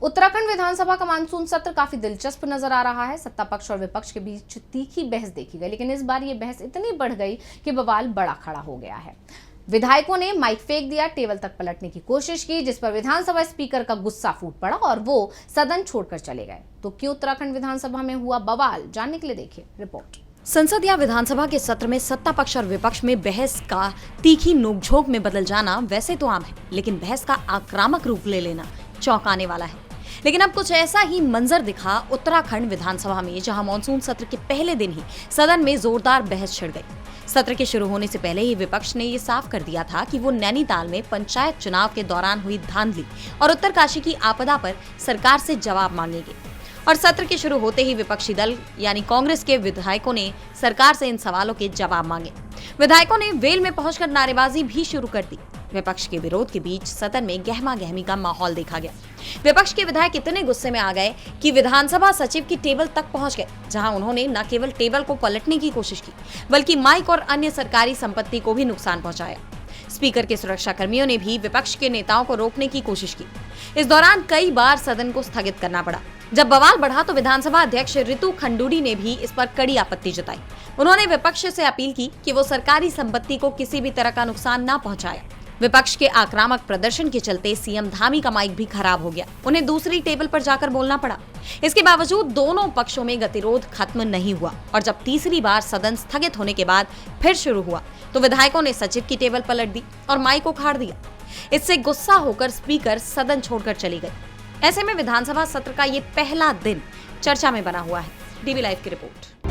उत्तराखंड विधानसभा का मानसून सत्र काफी दिलचस्प नजर आ रहा है। सत्ता पक्ष और विपक्ष के बीच तीखी बहस देखी गई, लेकिन इस बार ये बहस इतनी बढ़ गई कि बवाल बड़ा खड़ा हो गया है। विधायकों ने माइक फेंक दिया, टेबल तक पलटने की कोशिश की, जिस पर विधानसभा स्पीकर का गुस्सा फूट पड़ा और वो सदन छोड़कर चले गए। तो क्यों उत्तराखंड विधानसभा में हुआ बवाल, जानने के लिए देखिए रिपोर्ट। संसद या विधानसभा के सत्र में सत्ता पक्ष और विपक्ष में बहस का तीखी नोकझोंक में बदल जाना वैसे तो आम है, लेकिन बहस का आक्रामक रूप ले लेना चौंकाने वाला है। लेकिन अब कुछ ऐसा ही मंजर दिखा उत्तराखंड विधानसभा में, जहां मानसून सत्र के पहले दिन ही सदन में जोरदार बहस छिड़ गई। सत्र के शुरू होने से पहले ही विपक्ष ने ये साफ कर दिया था कि वो नैनीताल में पंचायत चुनाव के दौरान हुई धांधली और उत्तरकाशी की आपदा पर सरकार से जवाब मांगेंगे। और सत्र के शुरू होते ही विपक्षी दल यानी कांग्रेस के विधायकों ने सरकार से इन सवालों के जवाब मांगे। विधायकों ने वेल में पहुंचकर नारेबाजी भी शुरू कर दी। विपक्ष के विरोध के बीच सदन में गहमा गहमी का माहौल देखा गया। विपक्ष के विधायक इतने गुस्से में आ गए कि विधानसभा सचिव की टेबल तक पहुंच गए, जहां उन्होंने न केवल टेबल को पलटने की कोशिश की, बल्कि माइक और अन्य सरकारी संपत्ति को भी नुकसान पहुंचाया। स्पीकर के सुरक्षा कर्मियों ने भी विपक्ष के नेताओं को रोकने की कोशिश की। इस दौरान कई बार सदन को स्थगित करना पड़ा। जब बवाल बढ़ा तो विधानसभा अध्यक्ष रितु खंडूड़ी ने भी इस पर कड़ी आपत्ति जताई। उन्होंने विपक्ष से अपील की कि वो सरकारी संपत्ति को किसी भी तरह का नुकसान न पहुंचाए। विपक्ष के आक्रामक प्रदर्शन के चलते सीएम धामी का माइक भी खराब हो गया। उन्हें दूसरी टेबल पर जाकर बोलना पड़ा। इसके बावजूद दोनों पक्षों में गतिरोध खत्म नहीं हुआ और जब तीसरी बार सदन स्थगित होने के बाद फिर शुरू हुआ तो विधायकों ने सचिव की टेबल पलट दी और माइक उखाड़ दिया। इससे गुस्सा होकर स्पीकर सदन छोड़कर चली गई। ऐसे में विधानसभा सत्र का ये पहला दिन चर्चा में बना हुआ है। डीवी लाइव की रिपोर्ट।